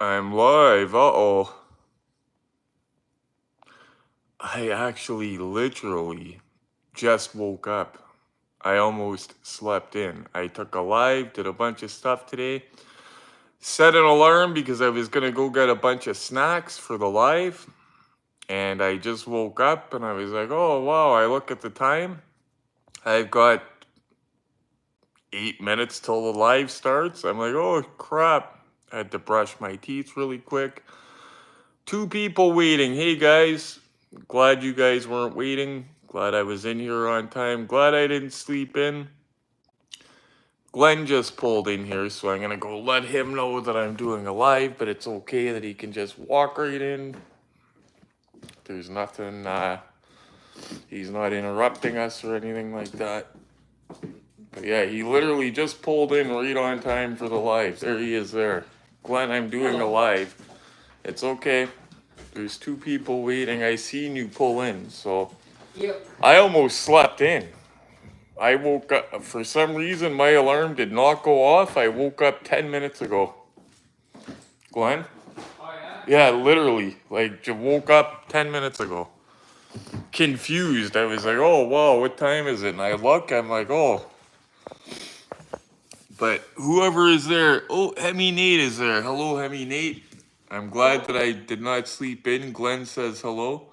I'm live. Uh-oh. I actually literally just woke up. I almost slept in. I took a live, did a bunch of stuff today. Set an alarm because I was going to go get a bunch of snacks for the live. And I just woke up and I was like, oh, wow. I look at the time. I've got 8 minutes till the live starts. I'm like, oh, crap. I had to brush my teeth really quick. 2 people waiting. Hey, guys. Glad you guys weren't waiting. Glad I was in here on time. Glad I didn't sleep in. Glenn just pulled in here, so I'm going to go let him know that I'm doing a live, but it's okay that he can just walk right in. There's nothing, he's not interrupting us or anything like that. But yeah, he literally just pulled in right on time for the live. There he is there. Glenn, I'm doing a live. It's okay. There's 2 people waiting. I seen you pull in, so Yep. I almost slept in. I woke up, for some reason my alarm did not go off. I woke up 10 minutes ago. Glenn? Oh yeah? Yeah, literally. Like, just woke up 10 minutes ago. Confused. I was like, oh, wow, what time is it? And I look, I'm like, oh. But whoever is there, oh, Hemi Nate is there. Hello, Hemi Nate. I'm glad that I did not sleep in. Glenn says hello.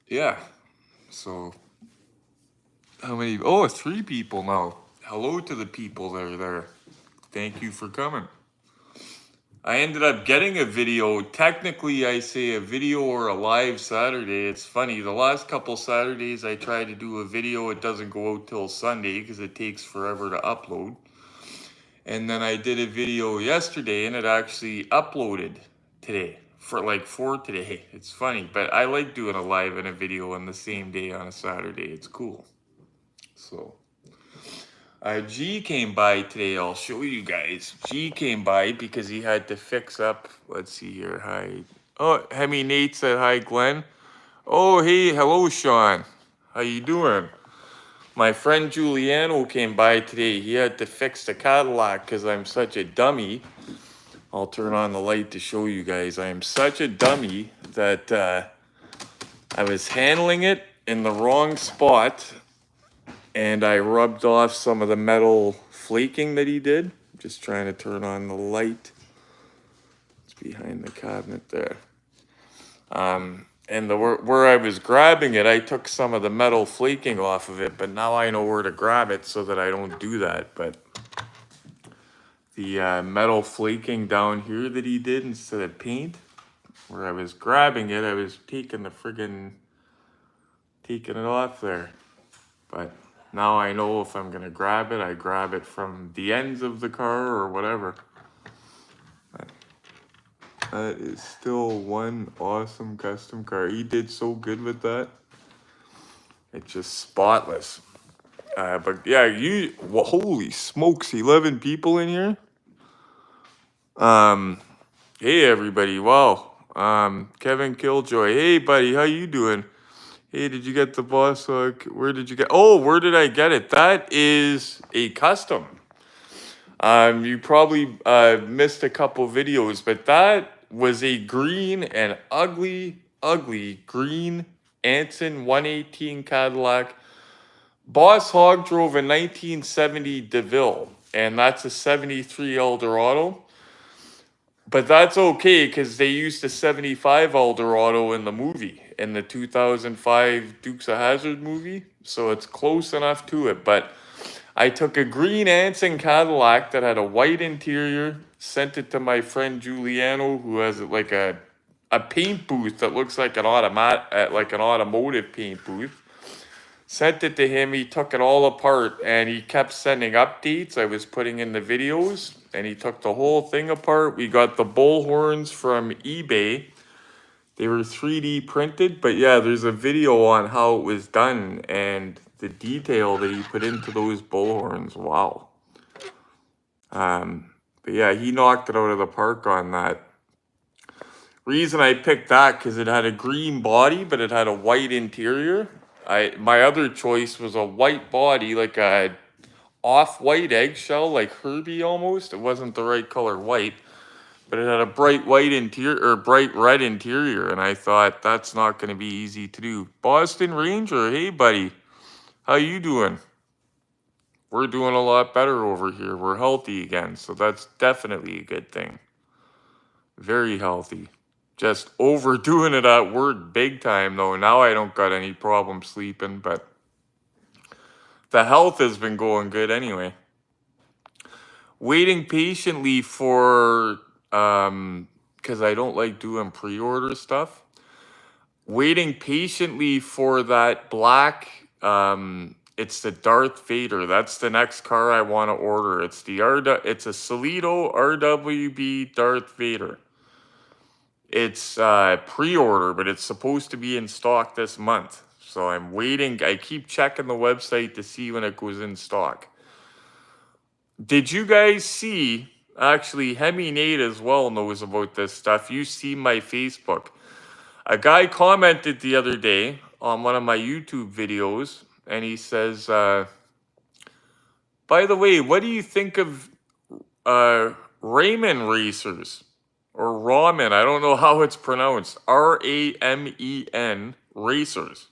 Yeah. So, how many? Oh, 3 people now. Hello to the people that are there. Thank you for coming. I ended up getting a video. Technically, I say a video or a live Saturday. It's funny. The last couple Saturdays I try to do a video. It doesn't go out till Sunday because it takes forever to upload. And then I did a video yesterday and it actually uploaded today for today. It's funny, but I like doing a live and a video on the same day on a Saturday. It's cool. So, G came by today. I'll show you guys. G came by because he had to fix up. Let's see here. Hi. Oh, Hemi Nate said hi, Glenn. Oh, hey, hello, Sean. How you doing? My friend Giuliano came by today. He had to fix the Cadillac because I'm such a dummy. I'll turn on the light to show you guys. I am such a dummy that I was handling it in the wrong spot and I rubbed off some of the metal flaking that he did. Just trying to turn on the light. It's behind the cabinet there. And where I was grabbing it, I took some of the metal flaking off of it, but now I know where to grab it so that I don't do that. But the metal flaking down here that he did instead of paint, where I was grabbing it, I was taking it off there. But now I know if I'm gonna grab it, I grab it from the ends of the car or whatever. That is still one awesome custom car. He did so good with that. It's just spotless. But yeah, holy smokes, 11 people in here. Hey everybody, wow. Kevin Killjoy, hey buddy, how you doing? Hey, did you get the boss hog? Where did you get? Oh, where did I get it? That is a custom. You probably missed a couple videos, but that was a green and ugly green Anson 118 Cadillac. Boss Hog drove a 1970 DeVille, and that's a 73 Eldorado. But that's okay because they used a 75 Eldorado in the movie, in the 2005 Dukes of Hazzard movie. So it's close enough to it. But I took a green Anson Cadillac that had a white interior, sent it to my friend Giuliano, who has like a paint booth that looks like an automotive paint booth. Sent it to him, he took it all apart, and he kept sending updates. I was putting in the videos, and he took the whole thing apart. We got the bull horns from eBay. They were 3D printed, but yeah, there's a video on how it was done, and the detail that he put into those bull horns, wow. But yeah, he knocked it out of the park on that. Reason I picked that, because it had a green body, but it had a white interior. My other choice was a white body, like a off-white eggshell, like Herbie almost. It wasn't the right color white, but it had a bright white interior or bright red interior, and I thought that's not going to be easy to do. Boston Ranger, hey buddy, how you doing? We're doing a lot better over here. We're healthy again, so that's definitely a good thing. Very healthy. Just overdoing it at work big time though. Now I don't got any problem sleeping, but the health has been going good anyway. Waiting patiently for because I don't like doing pre-order stuff. Waiting patiently for that black it's the Darth Vader. That's the next car I want to order. It's it's a Solito RWB Darth Vader. It's pre-order, but it's supposed to be in stock this month. So I'm waiting. I keep checking the website to see when it goes in stock. Did you guys see, actually, Hemi Nate as well knows about this stuff. You see my Facebook. A guy commented the other day on one of my YouTube videos, and he says, by the way, what do you think of Ramen racers? Or Ramen, I don't know how it's pronounced. Ramen racers.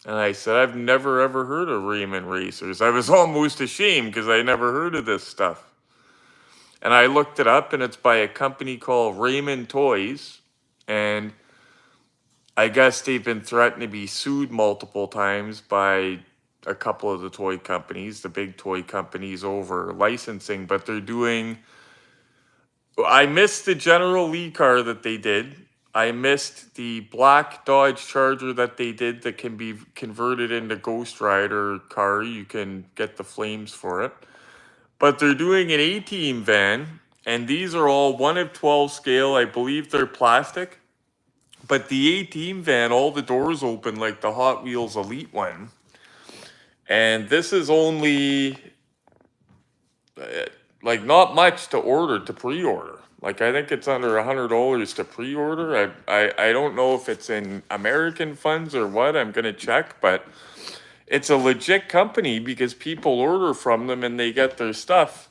And I said, I've never ever heard of Ramen racers. I was almost ashamed because I never heard of this stuff. And I looked it up, and it's by a company called Ramen Toys. And I guess they've been threatened to be sued multiple times by a couple of the toy companies, the big toy companies, over licensing. But they're doing... I missed the General Lee car that they did. I missed the black Dodge Charger that they did that can be converted into Ghost Rider car. You can get the flames for it. But they're doing an A-Team van, and these are all 1 of 12 scale. I believe they're plastic. But the A-Team van, all the doors open like the Hot Wheels Elite one. And this is only... like not much to order, to pre-order. Like I think it's under $100 to pre-order. I don't know if it's in American funds or what. I'm gonna check, but it's a legit company because people order from them and they get their stuff.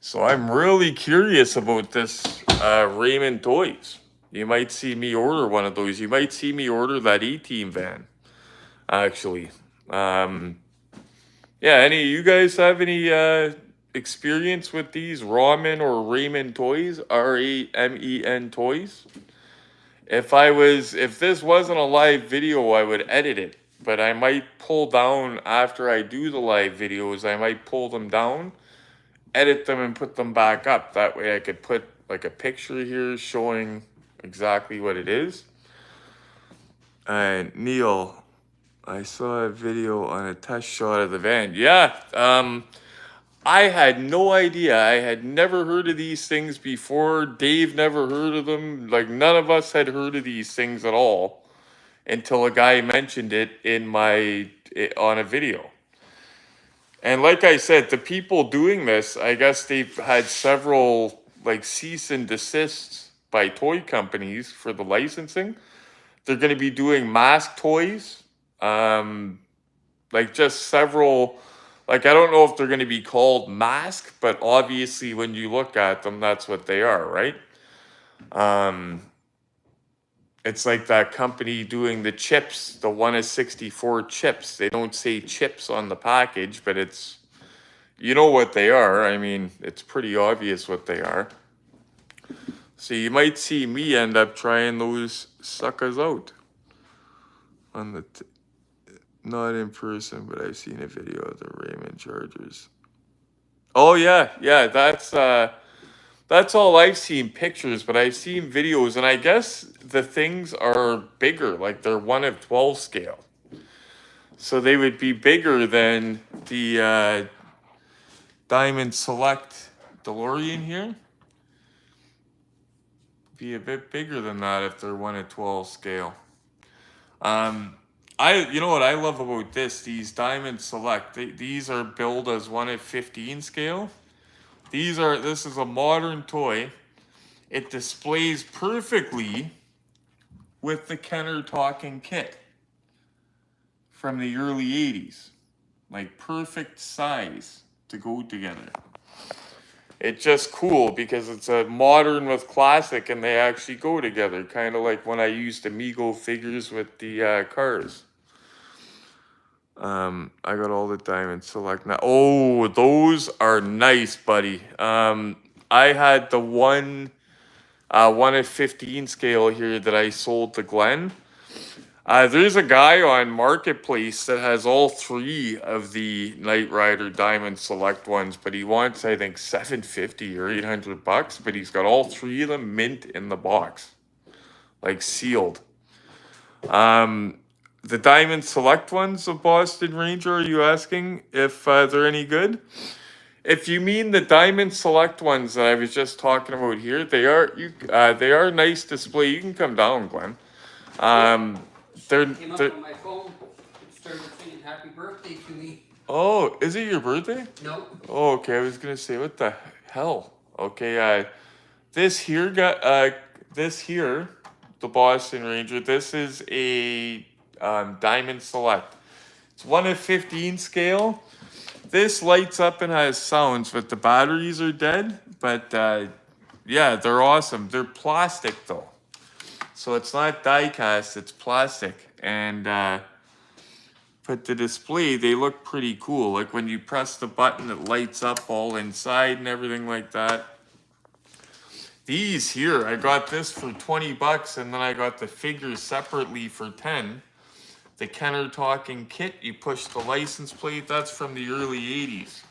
So I'm really curious about this Ramen Toys. You might see me order one of those. You might see me order that A-Team van, actually. Yeah, any of you guys have any experience with these Ramen or Ramen toys? Ramen toys? If this wasn't a live video, I would edit it. But I might pull down after I do the live videos. I might pull them down, edit them, and put them back up. That way I could put like a picture here showing exactly what it is. And Neil, I saw a video on a test shot of the van. Yeah, I had no idea. I had never heard of these things before. Dave never heard of them. Like none of us had heard of these things at all until a guy mentioned it on a video. And like I said, the people doing this, I guess they've had several like cease and desists by toy companies for the licensing. They're going to be doing mask toys, like just several. Like, I don't know if they're going to be called mask, but obviously when you look at them, that's what they are, right? It's like that company doing the chips, the 1 of 64 chips. They don't say chips on the package, but it's, you know what they are. I mean, it's pretty obvious what they are. So you might see me end up trying those suckers out. On the... Not in person, but I've seen a video of the Ramen Chargers. Oh yeah, that's all I've seen pictures, but I've seen videos, and I guess the things are bigger, like they're 1 of 12 scale. So they would be bigger than the Diamond Select DeLorean here. Be a bit bigger than that if they're 1 of 12 scale. You know what I love about these Diamond Select, these are billed as 1 of 15 scale. This is a modern toy. It displays perfectly with the Kenner talking kit from the early 80s. like perfect size to go together. It's just cool because it's a modern with classic and they actually go together. Kind of like when I used Amigo figures with the cars. I got all the Diamond Select now. Oh, those are nice, buddy. I had the one 1/15 scale here that I sold to Glenn. There's a guy on Marketplace that has all three of the Knight Rider Diamond Select ones, but he wants, I think, $750 or $800, but he's got all three of them mint in the box, like sealed. The Diamond Select ones of Boston Ranger, are you asking if they're any good? If you mean the Diamond Select ones that I was just talking about here, they are nice display. You can come down, Glenn. Came up on my phone, it started saying happy birthday to me. Oh, is it your birthday? No. Oh, okay. I was gonna say, what the hell? Okay, this here, the Boston Ranger. This is a Diamond Select. It's 1/15 scale. This lights up and has sounds, but the batteries are dead. But yeah, they're awesome. They're plastic though. So it's not die cast, it's plastic. And but the display, they look pretty cool. Like when you press the button, it lights up all inside and everything like that. These here, I got this for $20 and then I got the figures separately for 10. The Kenner Talking Kit, you push the license plate, that's from the early 80s.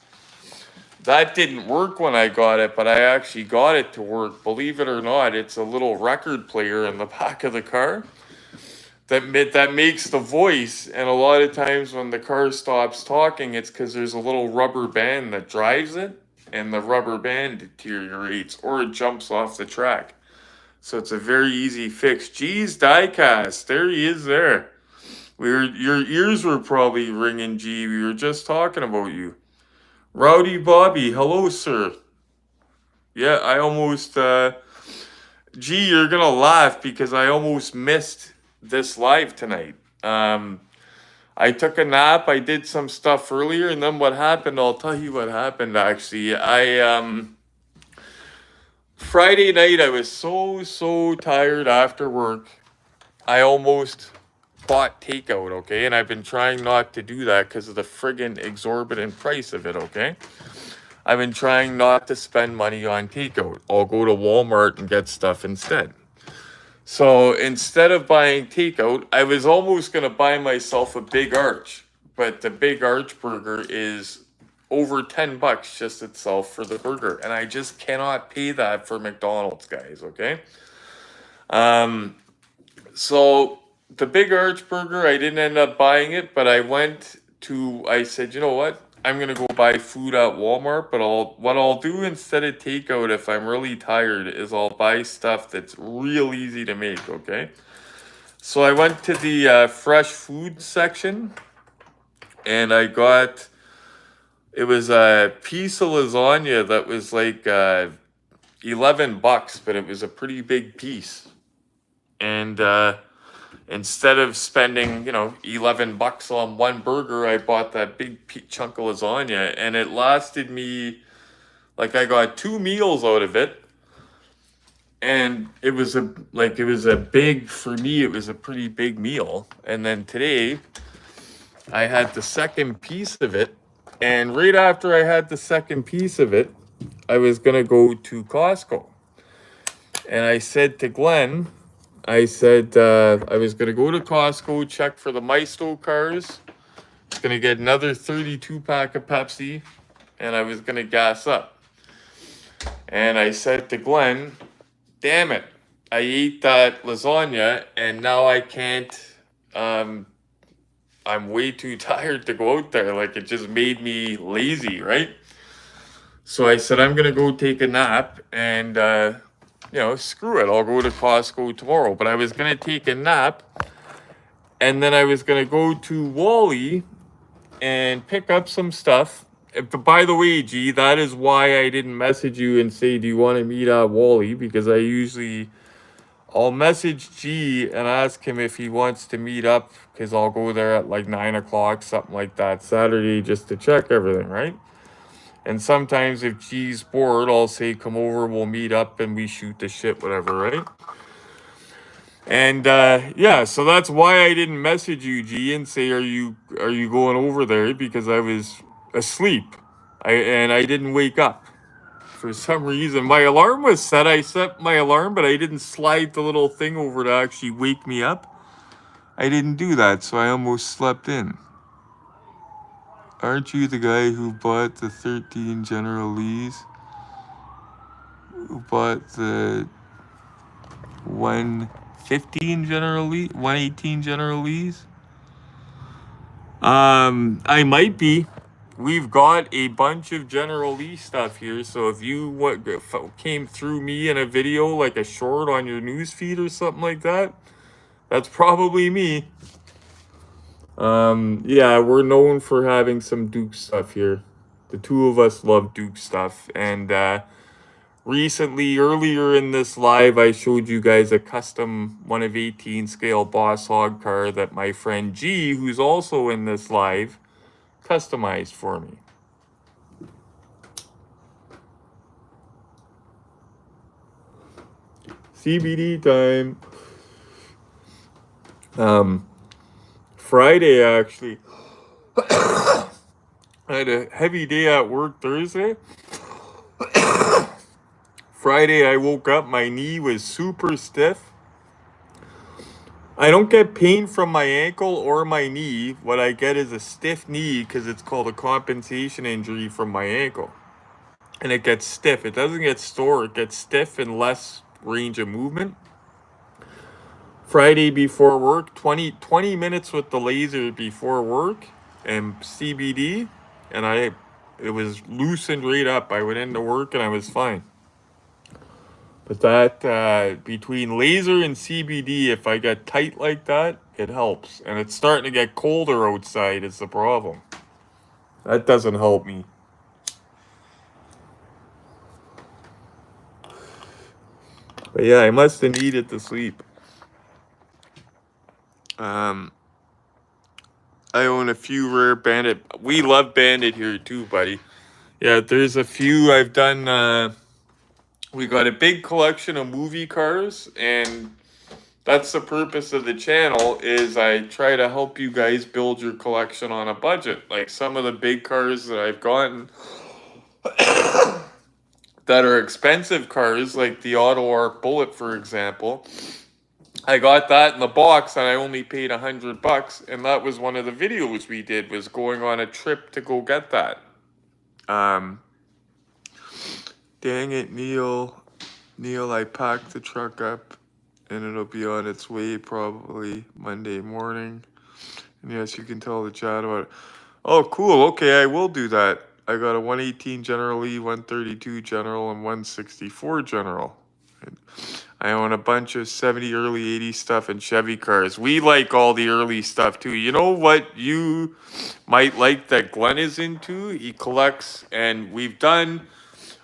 That didn't work when I got it, but I actually got it to work. Believe it or not, it's a little record player in the back of the car that makes the voice. And a lot of times when the car stops talking, it's because there's a little rubber band that drives it, and the rubber band deteriorates or it jumps off the track. So it's a very easy fix. Geez, diecast, there he is there. Your ears were probably ringing, G. We were just talking about you. Rowdy Bobby, hello, sir. Yeah, I almost, G, you're gonna laugh because I almost missed this live tonight. I took a nap, I did some stuff earlier, and then what happened, I'll tell you what happened actually. Friday night, I was so tired after work, I almost bought takeout, okay? And I've been trying not to do that because of the friggin' exorbitant price of it, okay? I've been trying not to spend money on takeout. I'll go to Walmart and get stuff instead. So instead of buying takeout, I was almost going to buy myself a Big Arch. But the Big Arch burger is over $10 just itself for the burger. And I just cannot pay that for McDonald's, guys, okay? So the Big Arch burger, I didn't end up buying it, but I said, you know what? I'm going to go buy food at Walmart, but what I'll do instead of takeout if I'm really tired is I'll buy stuff that's real easy to make, okay? So I went to the fresh food section, and it was a piece of lasagna that was like $11, but it was a pretty big piece. And instead of spending, $11 on one burger, I bought that big chunk of lasagna, and it lasted me, like I got 2 meals out of it. And it was a pretty big meal. And then today, I had the second piece of it. And right after I had the second piece of it, I was going to go to Costco. And I said to Glenn, I was going to go to Costco, check for the Maestro cars. I was going to get another 32-pack of Pepsi, and I was going to gas up. And I said to Glenn, damn it, I ate that lasagna, and now I can't, I'm way too tired to go out there. Like, it just made me lazy, right? So I said, I'm going to go take a nap, and screw it, I'll go to Costco tomorrow. But I was going to take a nap, and then I was going to go to Wally and pick up some stuff. By the way, G, that is why I didn't message you and say, do you want to meet at Wally? Because I usually I'll message G and ask him if he wants to meet up, because I'll go there at like 9 o'clock, something like that, Saturday, just to check everything, right? And sometimes if G's bored, I'll say, come over, we'll meet up and we shoot the shit, whatever, right? And yeah, so that's why I didn't message you, G, and say, are you going over there? Because I was asleep. I didn't wake up. For some reason, my alarm was set. I set my alarm, but I didn't slide the little thing over to actually wake me up. I didn't do that, so I almost slept in. Aren't you the guy who bought the 13 General Lees? Who bought the 115 General Lee? 118 General Lees? I might be. We've got a bunch of General Lee stuff here, so if you came through me in a video, like a short on your news feed or something like that, that's probably me. Yeah, we're known for having some Duke stuff here. The two of us love Duke stuff, and recently, earlier in this live, I showed you guys a custom 1 of 18 scale Boss Hog car that my friend G, who's also in this live, customized for me. CBD time. Friday actually. I had a heavy day at work Thursday. Friday I woke up, my knee was super stiff. I don't get pain from my ankle or my knee. What I get is a stiff knee because it's called a compensation injury from my ankle. And it gets stiff. It doesn't get sore, it gets stiff and less range of movement. Friday before work, 20 minutes with the laser before work and CBD, and it was loosened right up. I went into work and I was fine. But that, between laser and CBD, if I get tight like that, it helps. And it's starting to get colder outside is the problem. That doesn't help me. But yeah, I must have needed to sleep. I own a few rare Bandit. We love Bandit here too, buddy. Yeah, there's a few I've done. We got a big collection of movie cars, and that's the purpose of the channel, is I try to help you guys build your collection on a budget. Like some of the big cars that I've gotten that are expensive cars, like the Auto Art Bullet, for example. I got that in the box and I only paid $100, and that was one of the videos we did, was going on a trip to go get that. Dang it, Neil, I packed the truck up and it'll be on its way probably Monday morning. And yes, you can tell the chat about it. Oh, cool. Okay, I will do that. I got a 118 General Lee, 132 General, and 164 General. I own a bunch of 70 early 80s stuff and Chevy cars. We like all the early stuff too. You know what you might like that Glenn is into? He collects, and we've done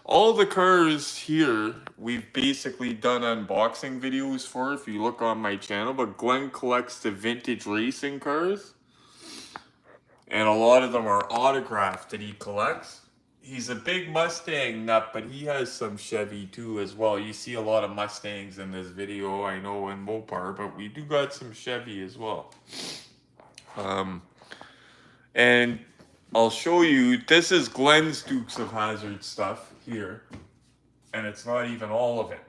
all the cars here. We've basically done unboxing videos for, if you look on my channel, but Glenn collects the vintage racing cars. And a lot of them are autographed that he collects. He's a big Mustang nut, but he has some Chevy too as well. You see a lot of Mustangs in this video, I know, in Mopar, but we do got some Chevy as well. And I'll show you, this is Glenn's Dukes of Hazzard stuff here. And it's not even all of it.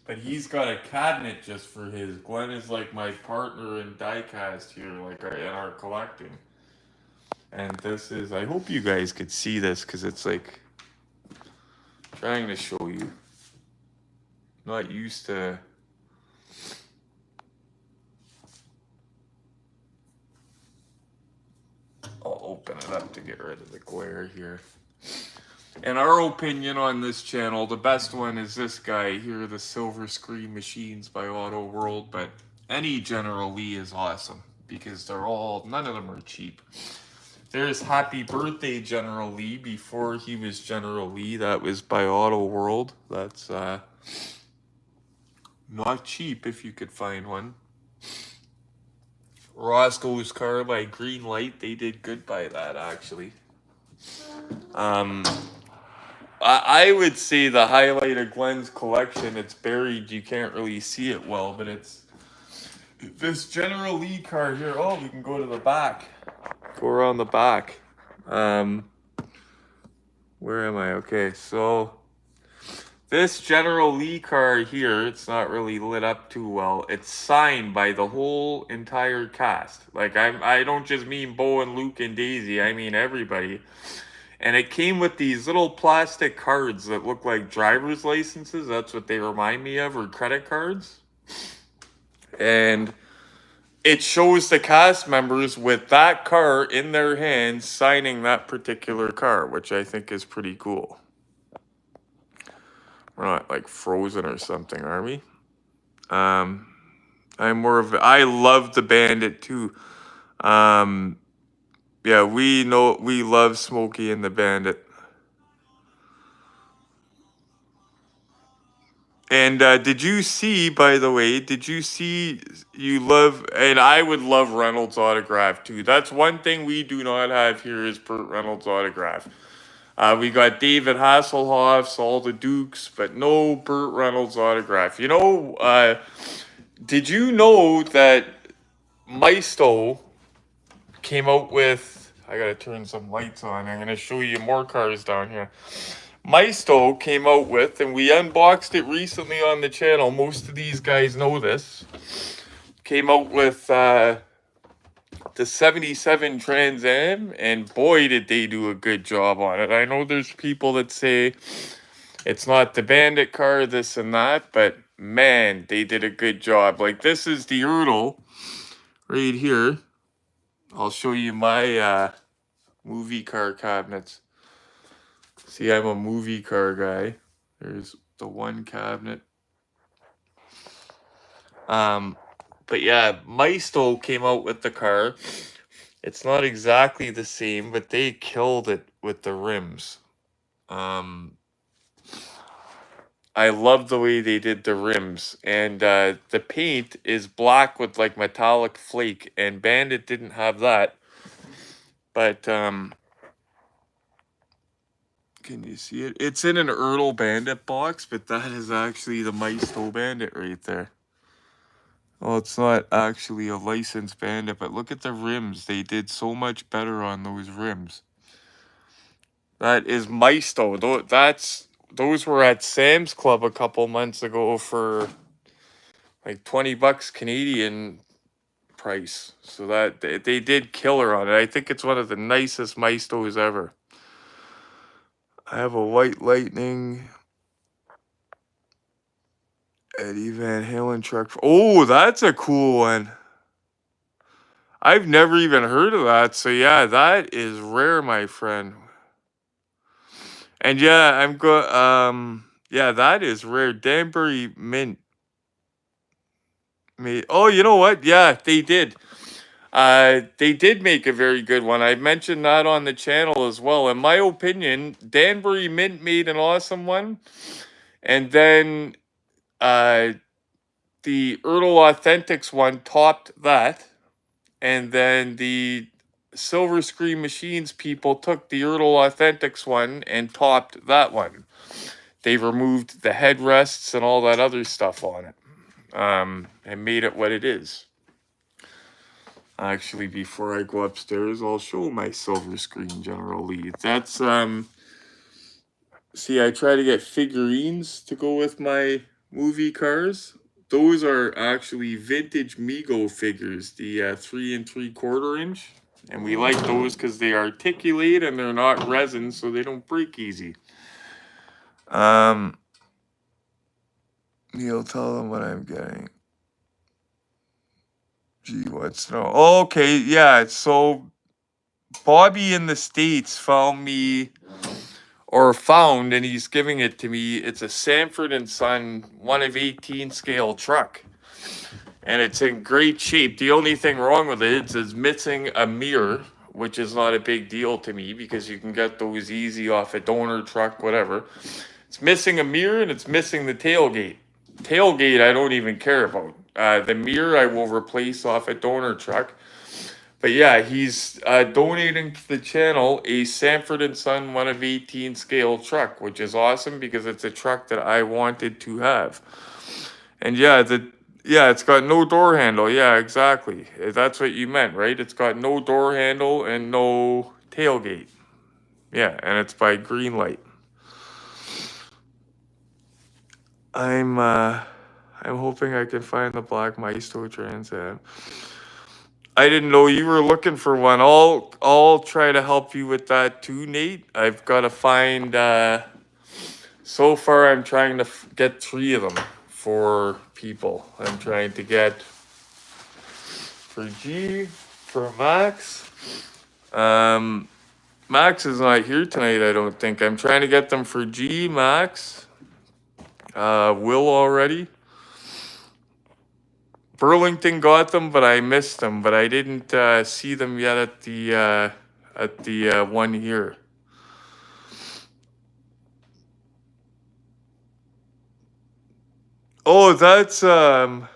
But he's got a cabinet just for his. Glenn is like my partner in diecast here, like in our collecting. And this is, I hope you guys could see this, because it's like, trying to show you. Not used to. I'll open it up to get rid of the glare here. In our opinion on this channel, the best one is this guy here, the Silver Screen Machines by Auto World. But any General Lee is awesome, because none of them are cheap. There's Happy Birthday General Lee before he was General Lee. That was by Auto World. That's Not cheap if you could find one. Roscoe's car by Green Light, they did good by that actually. I would say the highlight of Glenn's collection, it's buried, you can't really see it well, but it's this General Lee car here. Oh, we can go to the back. Go around the back. Where am I? Okay, so this General Lee car here, it's not really lit up too well. It's signed by the whole entire cast. Like I don't just mean Bo and Luke and Daisy, I mean everybody. And it came with these little plastic cards that look like driver's licenses. That's what they remind me of, or credit cards. And it shows the cast members with that car in their hands signing that particular car, which I think is pretty cool. We're not like frozen or something, are we? I'm more of I love the Bandit too. Yeah, we love Smokey and the Bandit. And did you see, by the way, you love, and I would love Reynolds' autograph too. That's one thing we do not have here is Burt Reynolds' autograph. We got David Hasselhoff's, all the Dukes, but no Burt Reynolds' autograph. You know, did you know that Maisto came out with, I gotta turn some lights on, I'm gonna show you more cars down here. Maisto came out with, and we unboxed it recently on the channel, most of these guys know this, came out with the 77 Trans Am, and boy did they do a good job on it. I know there's people that say it's not the Bandit car, this and that, but man, they did a good job. Like this is the Ertl right here. I'll show you my movie car cabinets. See, I'm a movie car guy. There's the one cabinet. But yeah, Maisto came out with the car. It's not exactly the same, but they killed it with the rims. I love the way they did the rims. And the paint is black with like metallic flake, and Bandit didn't have that. But can you see it? It's in an Ertl Bandit box, but that is actually the Maisto Bandit right there. Well, it's not actually a licensed Bandit, but look at the rims. They did so much better on those rims. That is Maisto. Those were at Sam's Club a couple months ago for like 20 bucks Canadian price. So that they did killer on it. I think it's one of the nicest Maistos ever. I have a White Lightning Eddie Van Halen truck. Oh, that's a cool one. I've never even heard of that. So yeah, that is rare, my friend. And yeah, yeah, that is rare. Danbury Mint. Oh, you know what? Yeah, they did. They did make a very good one. I mentioned that on the channel as well. In my opinion, Danbury Mint made an awesome one. And then the Ertl Authentics one topped that. And then the Silver Screen Machines people took the Ertl Authentics one and topped that one. They removed the headrests and all that other stuff on it. And made it what it is. Actually, before I go upstairs, I'll show my Silver Screen General Lee. That's, see, I try to get figurines to go with my movie cars. Those are actually vintage Mego figures, the 3 3/4 inch. And we like those because they articulate and they're not resin, so they don't break easy. Neil, tell them what I'm getting. Gee, what's no? Oh, okay, yeah. So Bobby in the States found, and he's giving it to me. It's a Sanford and Son 1 of 18 scale truck, and it's in great shape. The only thing wrong with it is it's missing a mirror, which is not a big deal to me because you can get those easy off a donor truck, whatever. It's missing a mirror and it's missing the tailgate. tailgate, I don't even care about. The mirror I will replace off a donor truck. But yeah, he's donating to the channel a Sanford & Son 1 of 18 scale truck, which is awesome because it's a truck that I wanted to have. And yeah, it's got no door handle. Yeah, exactly. That's what you meant, right? It's got no door handle and no tailgate. Yeah, and it's by Greenlight. I'm hoping I can find the black Maisto Trans Am. I didn't know you were looking for one. I'll try to help you with that too, Nate. I've got to find. So far, I'm trying to get 3 of them for people. I'm trying to get for G, for Max. Max is not here tonight, I don't think. I'm trying to get them for G, Max, Will already. Burlington got them, but I missed them. But I didn't see them yet at the one here. Oh, that's oh,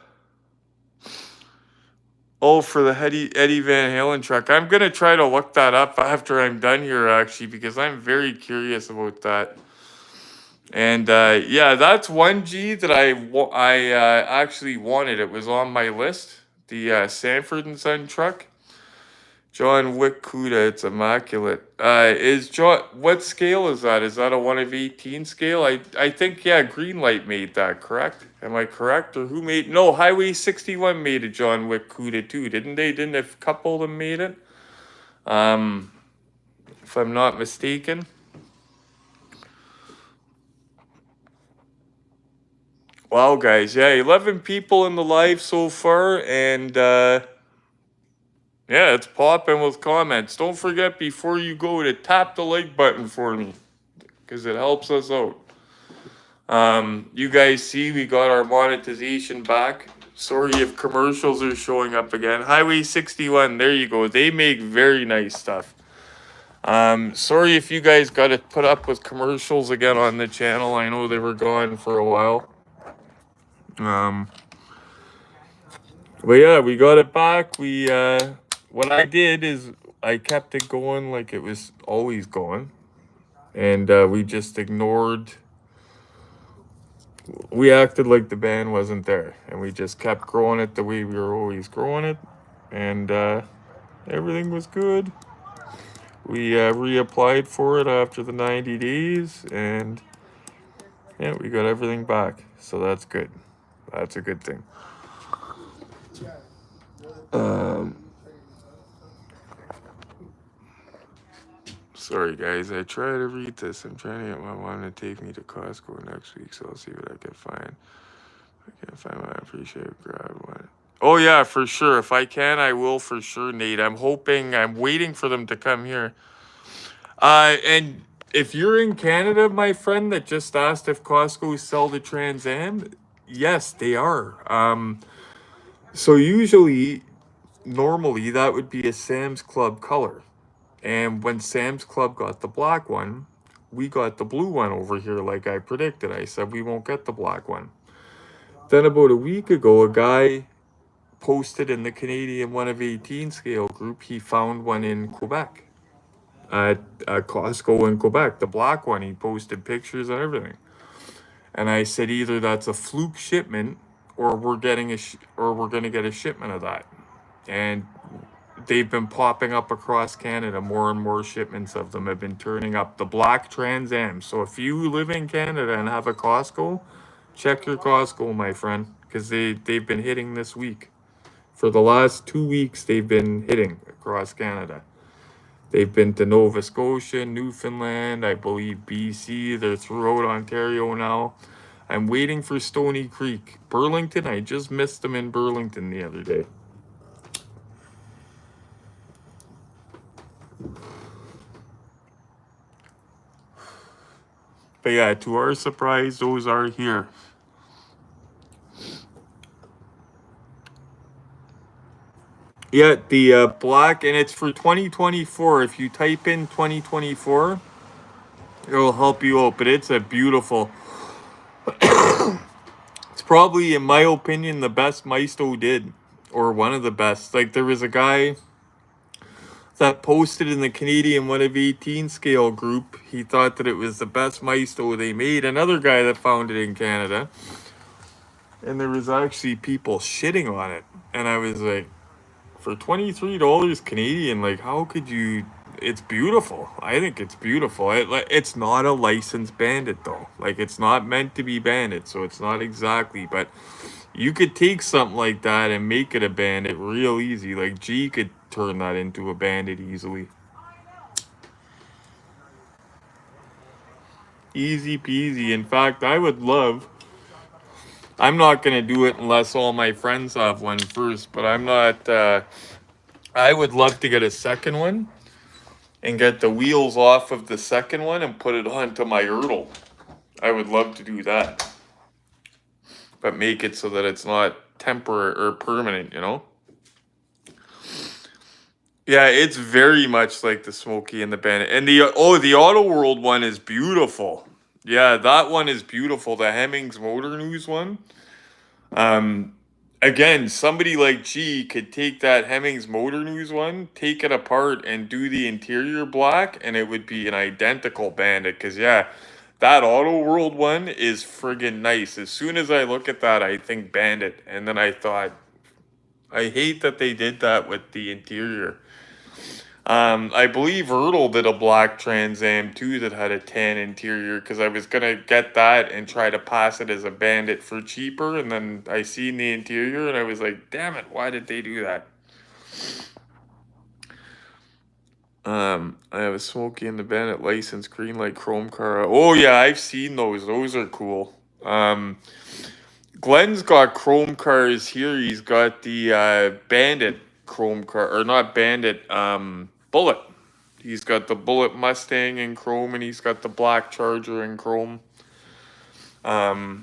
for the Eddie Van Halen truck. I'm gonna try to look that up after I'm done here, actually, because I'm very curious about that. And yeah, that's one G that I actually wanted. It was on my list. The Sanford & Son truck. John Wick Cuda, it's immaculate. What scale is that? Is that a 1 of 18 scale? I think, yeah, Greenlight made that, correct? Am I correct? Or who made? No, Highway 61 made a John Wick Cuda too, didn't they? Didn't a couple of them made it? If I'm not mistaken. Wow, guys, yeah, 11 people in the live so far, and yeah, it's popping with comments. Don't forget before you go to tap the like button for me, because it helps us out. You guys see we got our monetization back. Sorry if commercials are showing up again. Highway 61, there you go. They make very nice stuff. Sorry if you guys got to put up with commercials again on the channel. I know they were gone for a while. But yeah, we got it back. What I did is I kept it going like it was always going. And we just ignored. We acted like the band wasn't there. And we just kept growing it the way we were always growing it. And everything was good. We reapplied for it after the 90 days. And yeah, we got everything back. So that's good. That's a good thing. Sorry, guys. I try to read this. I'm trying to get my mom to take me to Costco next week, so I'll see what I can find. If I can't find one, I appreciate it. Grab one. Oh, yeah, for sure. If I can, I will for sure, Nate. I'm waiting for them to come here. And if you're in Canada, my friend that just asked if Costco sell the Trans Am, yes, they are. So normally, that would be a Sam's Club color. And when Sam's Club got the black one, we got the blue one over here like I predicted. I said we won't get the black one. Then about a week ago, a guy posted in the Canadian 1 of 18 scale group, he found one in Quebec. At Costco in Quebec, the black one. He posted pictures and everything. And I said either that's a fluke shipment or we're going to get a shipment of that. And they've been popping up across Canada. More and more shipments of them have been turning up. The black Trans Am. So if you live in Canada and have a Costco, check your Costco, my friend, because they've been hitting this week. For the last 2 weeks, they've been hitting across Canada. They've been to Nova Scotia, Newfoundland, I believe BC. They're throughout Ontario now. I'm waiting for Stony Creek. Burlington, I just missed them in Burlington the other day. But yeah, to our surprise, those are here. Yeah, the black, and it's for 2024. If you type in 2024, it'll help you out. But it's a beautiful. It's probably, in my opinion, the best Maisto did, or one of the best. Like, there was a guy that posted in the Canadian 1 of 18 scale group. He thought that it was the best Maisto they made. Another guy that found it in Canada. And there was actually people shitting on it. And I was like, for $23 Canadian, like, how could you? It's beautiful. I think it's beautiful. It's not a licensed bandit, though. Like, it's not meant to be bandit, so it's not exactly. But you could take something like that and make it a bandit real easy. Like, G could turn that into a bandit easily. Easy peasy. In fact, I would love. I'm not going to do it unless all my friends have one first, but I'm not. I would love to get a second one and get the wheels off of the second one and put it onto my Ertl. I would love to do that. But make it so that it's not temporary or permanent, you know? Yeah, it's very much like the Smokey and the Bandit. And the Auto World one is beautiful. Yeah, that one is beautiful. The Hemmings Motor News one. Again, somebody like G could take that Hemmings Motor News one, take it apart, and do the interior black, and it would be an identical Bandit. Because, yeah, that Auto World one is friggin' nice. As soon as I look at that, I think Bandit. And then I thought, I hate that they did that with the interior. I believe Ertl did a black Trans Am too that had a tan interior, because I was going to get that and try to pass it as a Bandit for cheaper, and then I seen the interior and I was like, damn it, why did they do that? I have a Smokey and the Bandit license, green light chrome car. Oh yeah, I've seen those. Those are cool. Glenn's got chrome cars here. He's got the Bandit chrome car, or not Bandit, Bullet. He's got the Bullet Mustang in chrome, and he's got the black Charger in chrome. Yeah,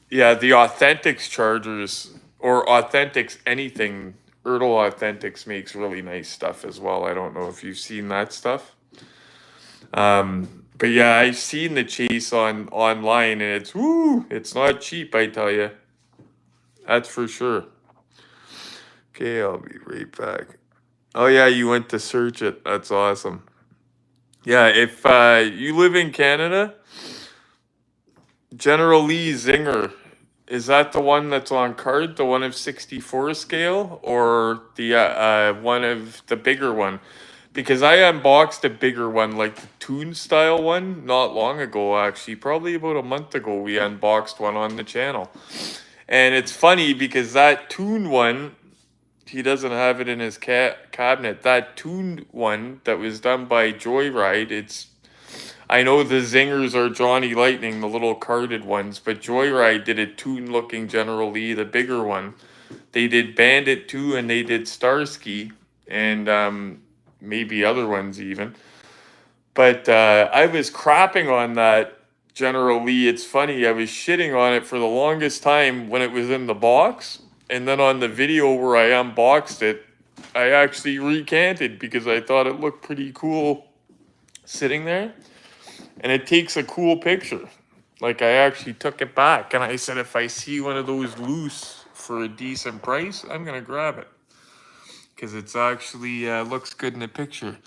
the Authentics Chargers, or Authentics anything, Ertl Authentics makes really nice stuff as well. I don't know if you've seen that stuff. But yeah, I've seen the Chase online, and it's not cheap, I tell you. That's for sure. Okay, I'll be right back. Oh yeah, you went to search it. That's awesome. Yeah, if you live in Canada, General Lee Zinger, is that the one that's on card, the 1 of 64 scale, or the one of the bigger one? Because I unboxed a bigger one, like the Toon style one, not long ago, actually. Probably about a month ago, we unboxed one on the channel. And it's funny because that Toon one, he doesn't have it in his cabinet. That Toon one that was done by Joyride, I know the Zingers are Johnny Lightning, the little carded ones, but Joyride did a Toon-looking General Lee, the bigger one. They did Bandit 2, and they did Starsky, and maybe other ones even. But I was crapping on that General Lee. It's funny, I was shitting on it for the longest time when it was in the box. And then on the video where I unboxed it, I actually recanted because I thought it looked pretty cool sitting there. And it takes a cool picture. Like, I actually took it back, and I said, if I see one of those loose for a decent price, I'm going to grab it. Because it's actually looks good in the picture.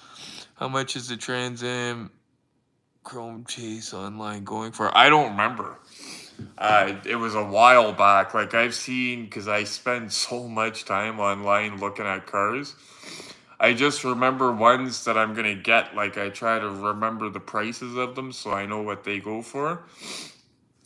How much is the Trans Am Chrome Chase online going for? I don't remember. It was a while back. Like, I've seen, because I spend so much time online looking at cars. I just remember ones that I'm going to get. Like, I try to remember the prices of them so I know what they go for.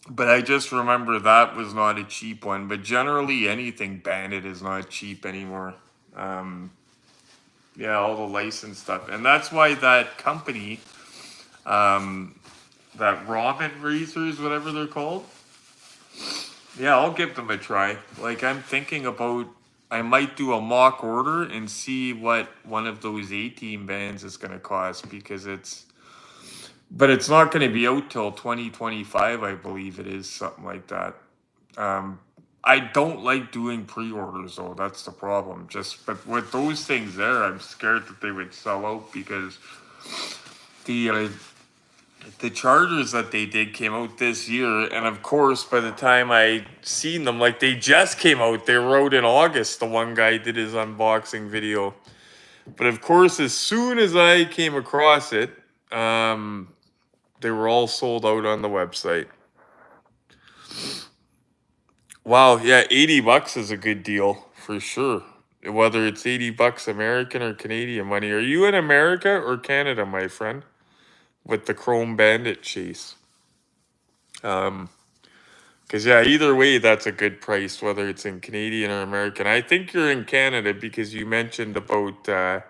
But I just remember that was not a cheap one. But generally, anything Bandit is not cheap anymore. Yeah, all the licensed stuff. And that's why that company, that Ramen Racers, whatever they're called, yeah, I'll give them a try. Like, I'm thinking about, I might do a mock order and see what one of those A-Team bands is going to cost, because but it's not going to be out till 2025, I believe it is, something like that. I don't like doing pre-orders, though. That's the problem. But with those things there, I'm scared that they would sell out, because the Chargers that they did came out this year, and of course, by the time I seen them, like they just came out, they were out in August. The one guy did his unboxing video, but of course, as soon as I came across it, they were all sold out on the website. Wow, yeah, $80 is a good deal for sure. Whether it's $80 American or Canadian money. Are you in America or Canada, my friend? With the Chrome Bandit chase. Because yeah, either way, that's a good price, whether it's in Canadian or American. I think you're in Canada because you mentioned about the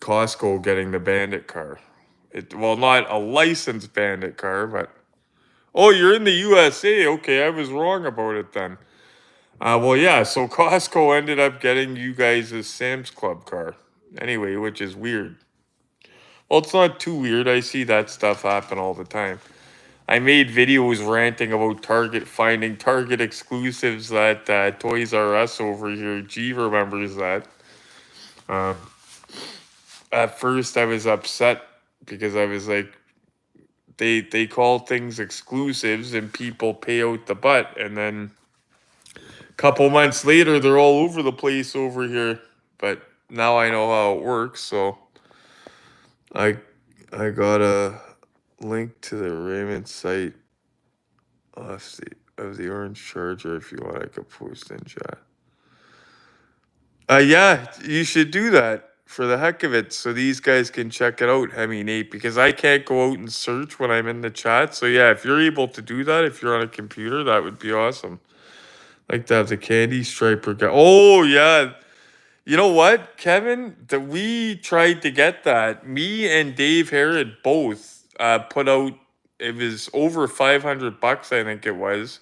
Costco getting the Bandit car. Well, not a licensed Bandit car, but oh, you're in the USA. Okay, I was wrong about it then. Well, yeah. So Costco ended up getting you guys a Sam's Club car. Anyway, which is weird. Well, it's not too weird. I see that stuff happen all the time. I made videos ranting about Target finding Target exclusives that Toys R Us over here. G remembers that. At first, I was upset because I was like, they call things exclusives and people pay out the butt, and then a couple months later, they're all over the place over here. But now I know how it works, so I got a link to the Ramen site of the orange charger. If you want, I could post in chat. Yeah, you should do that for the heck of it, so these guys can check it out. I mean, Nate, because I can't go out and search when I'm in the chat. So yeah, if you're able to do that, if you're on a computer, that would be awesome. Like to have the candy striper guy. Oh yeah, you know what, Kevin? That we tried to get that. Me and Dave Herod both put out. It was over $500, I think it was.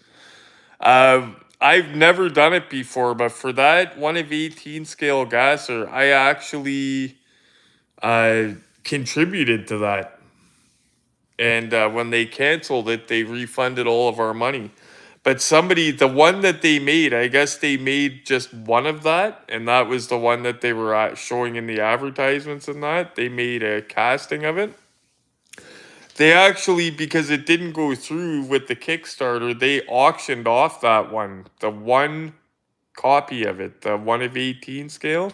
I've never done it before, but for that 1 of 18 scale gasser, I actually contributed to that. And when they canceled it, they refunded all of our money. But the one that they made, I guess they made just one of that, and that was the one that they were showing in the advertisements and that. They made a casting of it. They actually, because it didn't go through with the Kickstarter, they auctioned off that one. The one copy of it, the 1 of 18 scale.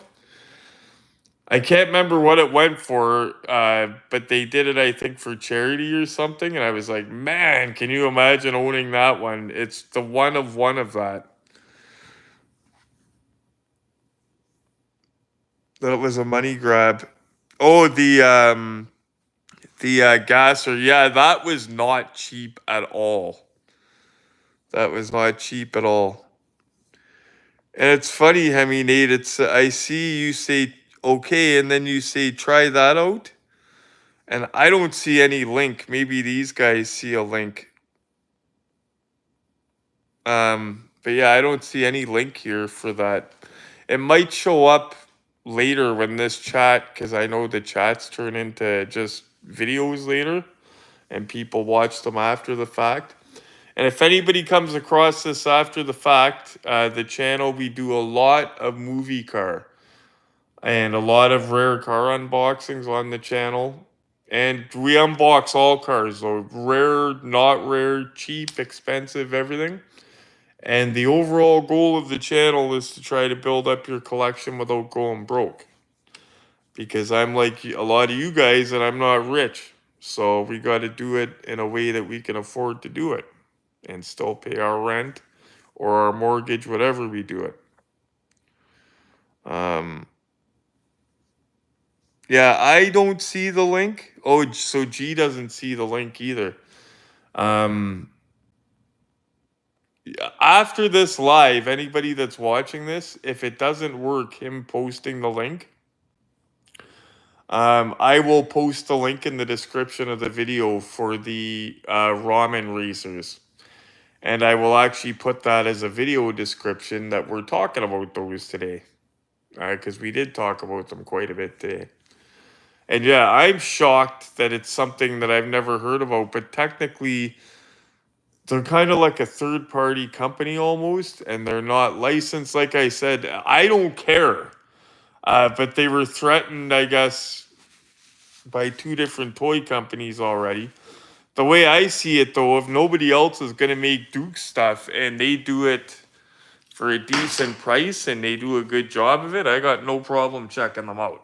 I can't remember what it went for, but they did it, I think, for charity or something. And I was like, man, can you imagine owning that one? It's the one of that. That was a money grab. Oh, the gasser. Yeah, that was not cheap at all. That was not cheap at all. And it's funny, I mean, Nate, I see you say okay, and then you say try that out. And I don't see any link. Maybe these guys see a link. But yeah, I don't see any link here for that. It might show up later when this chat, because I know the chats turn into just videos later and people watch them after the fact. And if anybody comes across this after the fact, the channel, we do a lot of movie car and a lot of rare car unboxings on the channel. And we unbox all cars, though. Rare, not rare, cheap, expensive, everything. And the overall goal of the channel is to try to build up your collection without going broke. Because I'm like a lot of you guys and I'm not rich. So we got to do it in a way that we can afford to do it and still pay our rent or our mortgage, whatever we do it. Yeah, I don't see the link. Oh, so G doesn't see the link either. After this live, anybody that's watching this, if it doesn't work, him posting the link, I will post the link in the description of the video for the ramen racers. And I will actually put that as a video description that we're talking about those today. Because we did talk about them quite a bit today. And yeah, I'm shocked that it's something that I've never heard about, but technically they're kind of like a third-party company almost, and they're not licensed. Like I said, I don't care. But they were threatened, I guess. by 2 different toy companies already. The way I see it, though, if nobody else is going to make Duke stuff and they do it for a decent price and they do a good job of it, I got no problem checking them out.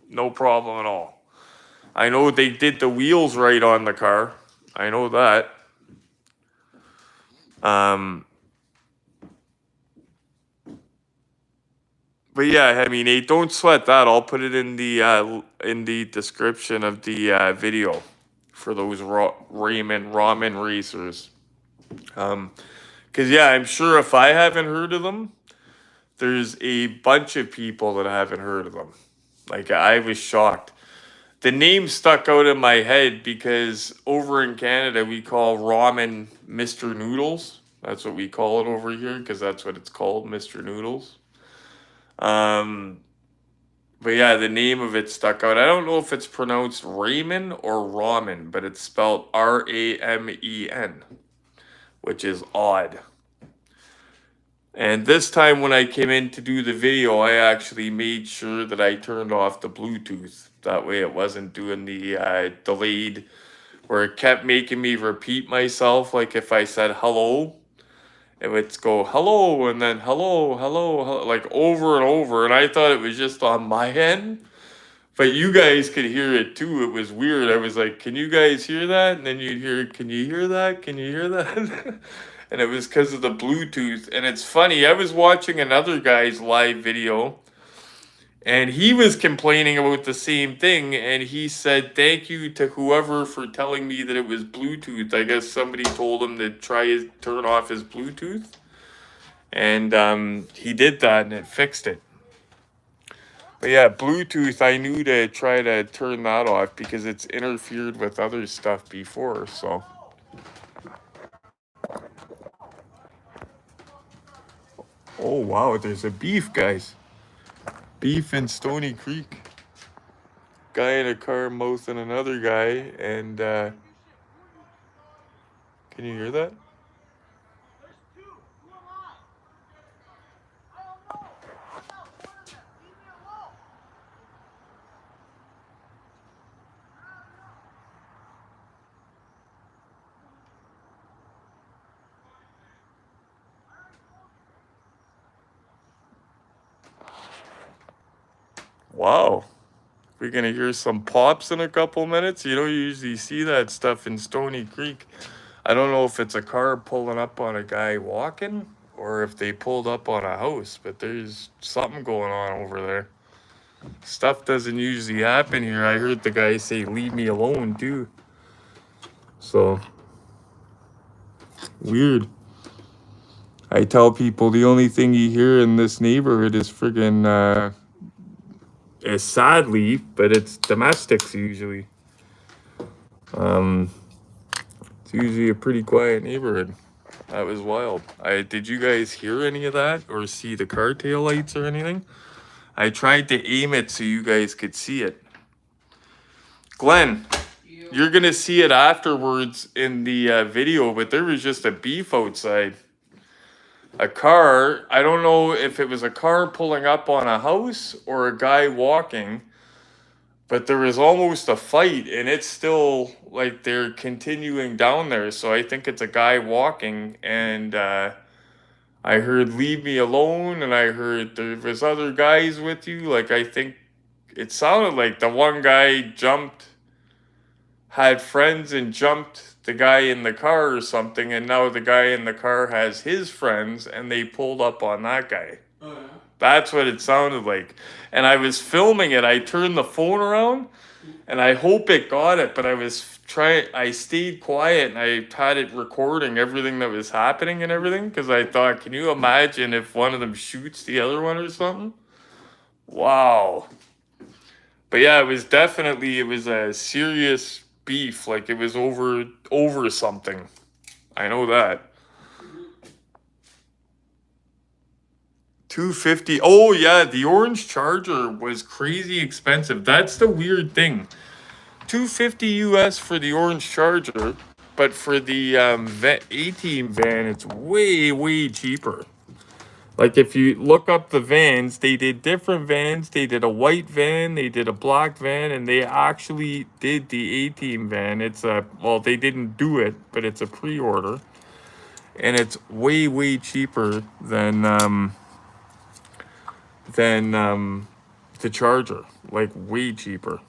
No problem at all. I know they did the wheels right on the car. I know that. But yeah, I mean, hey, don't sweat that. I'll put it in the description of the video for those ramen racers. Cause yeah, I'm sure if I haven't heard of them, there's a bunch of people that haven't heard of them. Like I was shocked. The name stuck out in my head because over in Canada we call ramen Mr. Noodles. That's what we call it over here because that's what it's called, Mr. Noodles. But yeah, the name of it stuck out. I don't know if it's pronounced Ramen or Ramen, but it's spelled Ramen, which is odd. And this time when I came in to do the video, I actually made sure that I turned off the Bluetooth. That way it wasn't doing the delayed, where it kept making me repeat myself. Like if I said hello, it would go hello and then hello, hello, hello, like over and over. And I thought it was just on my end, but you guys could hear it too. It was weird. I was like, can you guys hear that? And then you'd hear, can you hear that? Can you hear that? And it was because of the Bluetooth. And it's funny, I was watching another guy's live video and he was complaining about the same thing. And he said, thank you to whoever for telling me that it was Bluetooth. I guess somebody told him to turn off his Bluetooth. And he did that and it fixed it. But yeah, Bluetooth, I knew to try to turn that off because it's interfered with other stuff before, so. Oh, wow, there's a beef, guys. Beef in Stony Creek. Guy in a car mouthing another guy, and, can you hear that? Wow. We're gonna hear some pops in a couple minutes. You don't usually see that stuff in Stony Creek. I don't know if it's a car pulling up on a guy walking or if they pulled up on a house, but there's something going on over there. Stuff doesn't usually happen here. I heard the guy say, leave me alone, too. So, weird. I tell people the only thing you hear in this neighborhood is friggin', is sadly, but it's domestics usually. It's usually a pretty quiet neighborhood. That was wild. Did you guys hear any of that or see the car tail lights or anything? I tried to aim it so you guys could see it. Glenn, you're going to see it afterwards in the video, but there was just a beef outside. A car, I don't know if it was a car pulling up on a house or a guy walking, but there was almost a fight and it's still like they're continuing down there. So I think it's a guy walking and I heard leave me alone and I heard there was other guys with you. Like I think it sounded like the one guy had friends and jumped the guy in the car or something, and now the guy in the car has his friends and they pulled up on that guy. Oh, yeah. That's what it sounded like. And I was filming it. I turned the phone around and I hope it got it, but I stayed quiet and I had it recording everything that was happening and everything because I thought, can you imagine if one of them shoots the other one or something? Wow. But yeah, it was a serious beef. Like it was over something. I know that. $250. Oh yeah, the orange Charger was crazy expensive. That's the weird thing. $250 US for the orange Charger, but for the A-Team van, it's way cheaper. Like if you look up the vans, they did different vans. They did a white van, they did a black van, and they actually did the A-Team van. It's a, well, they didn't do it, but it's a pre-order. And it's way, way cheaper than the Charger. Like way cheaper.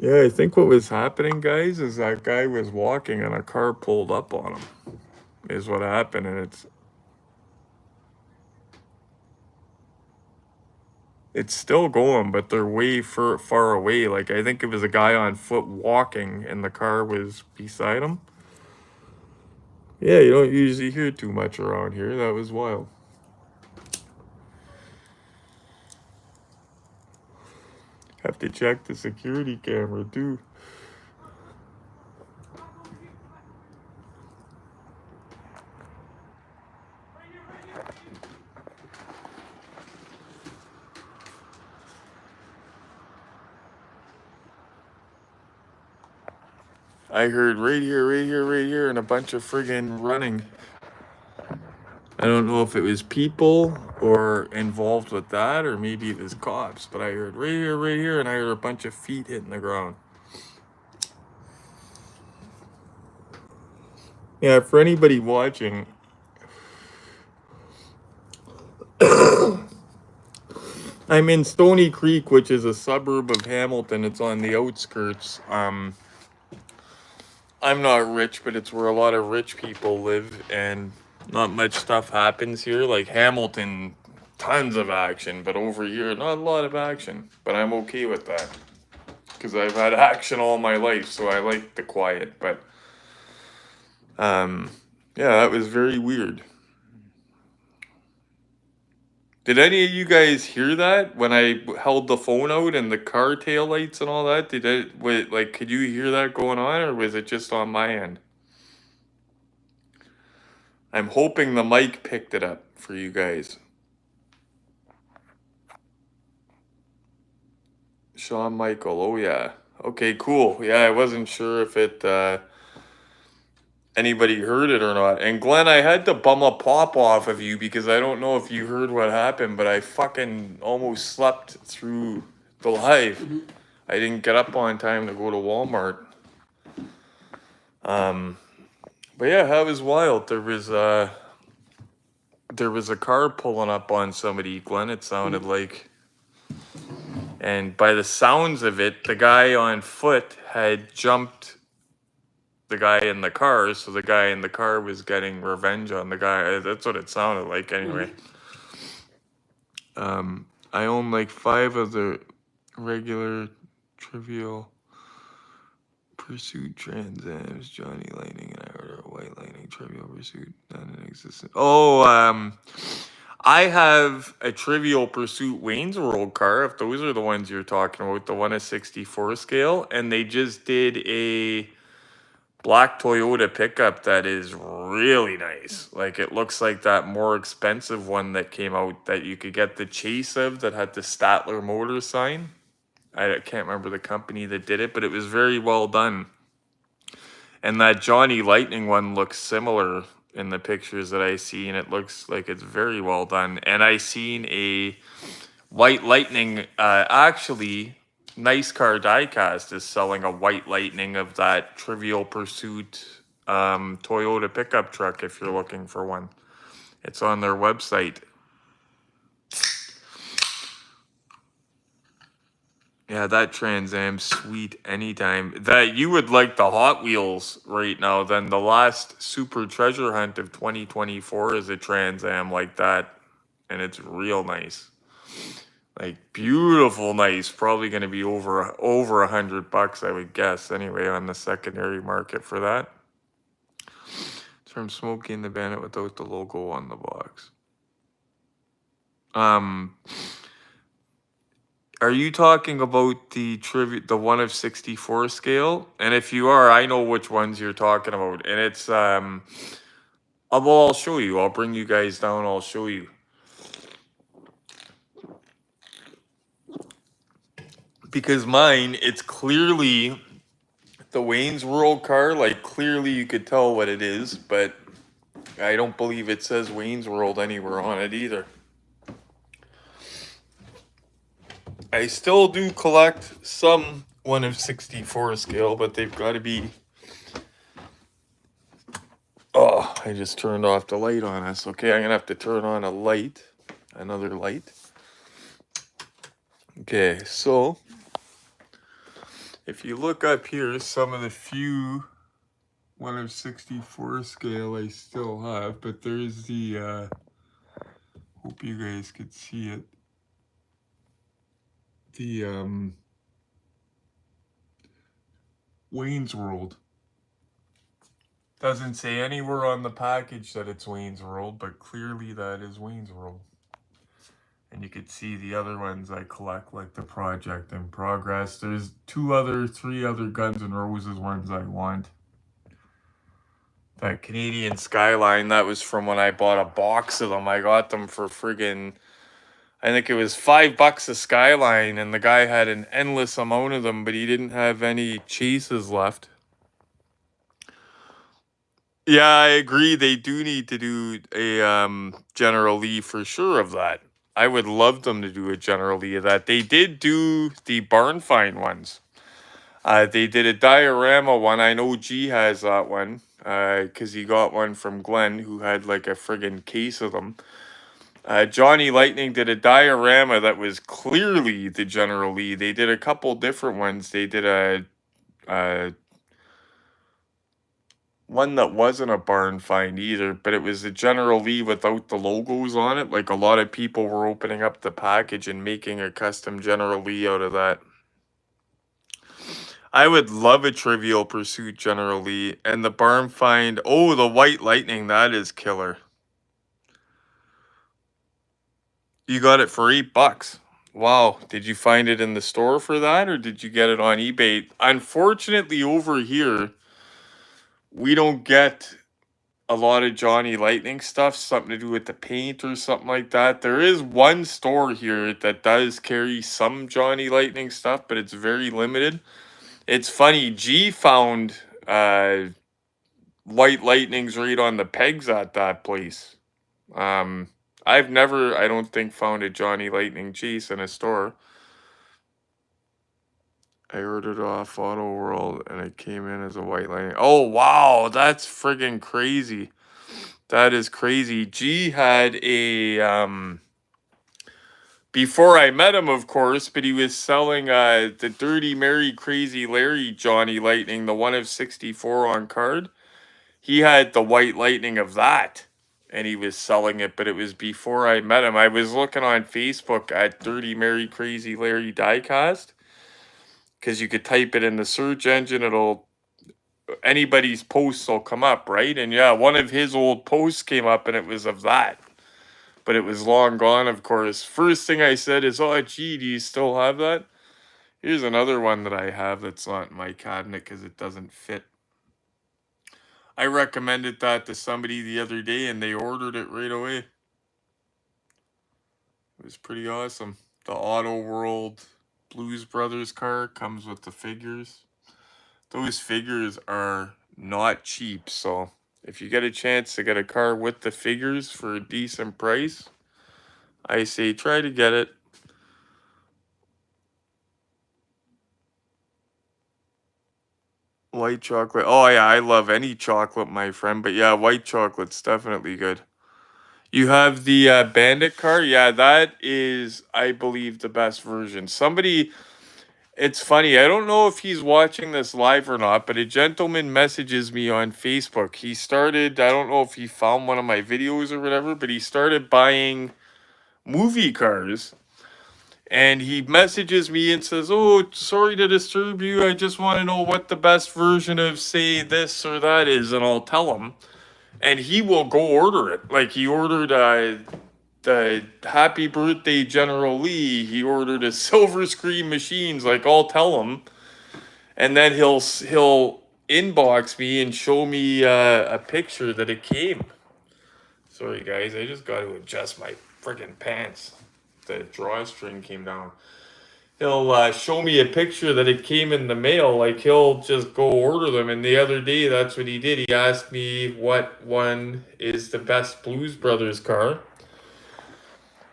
Yeah, I think what was happening, guys, is that guy was walking and a car pulled up on him. Is what happened, and it's still going, but they're way far away. Like, I think it was a guy on foot walking and the car was beside him. Yeah, you don't usually hear too much around here. That was wild. Have to check the security camera too. I heard right here, right here, right here, and a bunch of friggin' running. I don't know if it was people or involved with that, or maybe it was cops, but I heard right here, and I heard a bunch of feet hitting the ground. Yeah, for anybody watching, I'm in Stony Creek, which is a suburb of Hamilton. It's on the outskirts. I'm not rich, but it's where a lot of rich people live, and not much stuff happens here. Like Hamilton, tons of action, but over here, not a lot of action. But I'm okay with that because I've had action all my life, so I like the quiet. But yeah, that was very weird. Did any of you guys hear that when I held the phone out and the car taillights and all that? Did it, wait, like, could you hear that going on, or was it just on my end? I'm hoping the mic picked it up for you guys. Shawn Michael, oh yeah. Okay, cool. Yeah, I wasn't sure if it anybody heard it or not. And Glenn, I had to bum a pop off of you because I don't know if you heard what happened, but I fucking almost slept through the live. I didn't get up on time to go to Walmart. But yeah, that was wild. There was a car pulling up on somebody, Glenn, it sounded like. And by the sounds of it, the guy on foot had jumped the guy in the car, so the guy in the car was getting revenge on the guy. That's what it sounded like anyway. I own like 5 of the regular trivial pursuit Trans Ams, Johnny Lightning, and I ordered a white Lightning Trivial Pursuit, not in existence. Oh, I have a Trivial Pursuit Wayne's World car, if those are the ones you're talking about, the 1/64 scale, and they just did a black Toyota pickup that is really nice. Like, it looks like that more expensive one that came out that you could get the chase of that had the Statler Motors sign. I can't remember the company that did it, but it was very well done. And that Johnny Lightning one looks similar in the pictures that I see, and it looks like it's very well done. And I seen a White Lightning, actually, Nice Car Diecast is selling a White Lightning of that Trivial Pursuit Toyota pickup truck if you're looking for one. It's on their website. Yeah, that Trans Am, sweet anytime. That you would like the Hot Wheels right now, then the last Super Treasure Hunt of 2024 is a Trans Am like that. And it's real nice. Like beautiful nice. Probably gonna be over $100, I would guess, anyway, on the secondary market for that. It's from Smokey and the Bandit without the logo on the box. Are you talking about the one of 64 scale? And if you are, I know which ones you're talking about. And it's well, I'll show you. I'll bring you guys down. I'll show you. Because mine, it's clearly the Wayne's World car. Like clearly, you could tell what it is, but I don't believe it says Wayne's World anywhere on it either. I still do collect some 1 of 64 scale, but they've got to be... Oh, I just turned off the light on us. Okay, I'm going to have to turn on a light. Another light. Okay, so... If you look up here, some of the few 1 of 64 scale I still have, but there's the... hope you guys could see it. The Wayne's World. Doesn't say anywhere on the package that it's Wayne's World, but clearly that is Wayne's World. And you could see the other ones I collect, like the Project in Progress. There's 3 other Guns N' Roses ones I want. That Canadian Skyline, that was from when I bought a box of them. I got them for friggin', I think it was $5 a Skyline, and the guy had an endless amount of them, but he didn't have any chases left. Yeah, I agree. They do need to do a General Lee for sure of that. I would love them to do a General Lee of that. They did do the barn find ones. They did a diorama one. I know G has that one because he got one from Glenn, who had like a friggin' case of them. Johnny Lightning did a diorama that was clearly the General Lee. They did a couple different ones. They did a one that wasn't a barn find either, but it was the General Lee without the logos on it. Like a lot of people were opening up the package and making a custom General Lee out of that. I would love a Trivial Pursuit General Lee. And the barn find, oh, the White Lightning, that is killer. You got it for $8. Wow, did you find it in the store for that, or did you get it on eBay? Unfortunately, over here, we don't get a lot of Johnny Lightning stuff, something to do with the paint or something like that. There is one store here that does carry some Johnny Lightning stuff, but it's very limited. It's funny, G found White Lightnings right on the pegs at that place. I've never, I don't think, found a Johnny Lightning chase in a store. I ordered off Auto World and it came in as a White Lightning. Oh, wow, that's friggin' crazy. That is crazy. G had a, before I met him, of course, but he was selling the Dirty Mary Crazy Larry Johnny Lightning, the 1 of 64 on card. He had the White Lightning of that, and he was selling it, but it was before I met him. I was looking on Facebook at Dirty Mary Crazy Larry diecast, because you could type it in the search engine, anybody's posts will come up, right? And yeah, one of his old posts came up and it was of that. But it was long gone, of course. First thing I said is, oh, gee, do you still have that? Here's another one that I have that's not in my cabinet because it doesn't fit. I recommended that to somebody the other day and they ordered it right away. It was pretty awesome. The Auto World Blues Brothers car comes with the figures. Those figures are not cheap, so if you get a chance to get a car with the figures for a decent price, I say try to get it. White chocolate. Oh, yeah, I love any chocolate, my friend. But yeah, white chocolate's definitely good. You have the Bandit car? Yeah, that is, I believe, the best version. Somebody... It's funny, I don't know if he's watching this live or not, but a gentleman messages me on Facebook. He started, I don't know if he found one of my videos or whatever, but he started buying movie cars. And he messages me and says, oh, sorry to disturb you. I just want to know what the best version of, say, this or that is. And I'll tell him. And he will go order it. Like, he ordered the Happy Birthday General Lee. He ordered a Silver Screen Machines. Like, I'll tell him. And then he'll inbox me and show me a picture that it came. Sorry, guys. I just got to adjust my freaking pants. The drawstring came down. he'll show me a picture that it came in the mail. Like he'll just go order them. And the other day, that's what he did. He asked me what one is the best Blues Brothers car.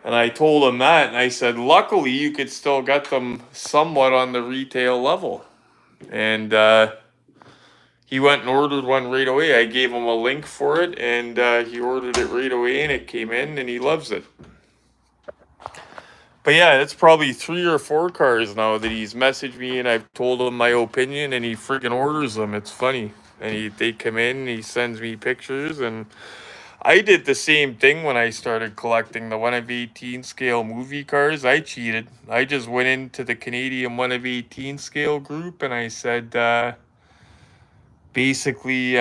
And I told him that, and I said, luckily you could still get them somewhat on the retail level. And he went and ordered one right away. I gave him a link for it, and he ordered it right away, and it came in, and he loves it. But yeah, it's probably 3 or 4 cars now that he's messaged me, and I've told him my opinion, and he freaking orders them. It's funny. And they come in, and he sends me pictures, and I did the same thing when I started collecting the 1/18 scale movie cars. I cheated. I just went into the Canadian 1/18 scale group, and I said, basically,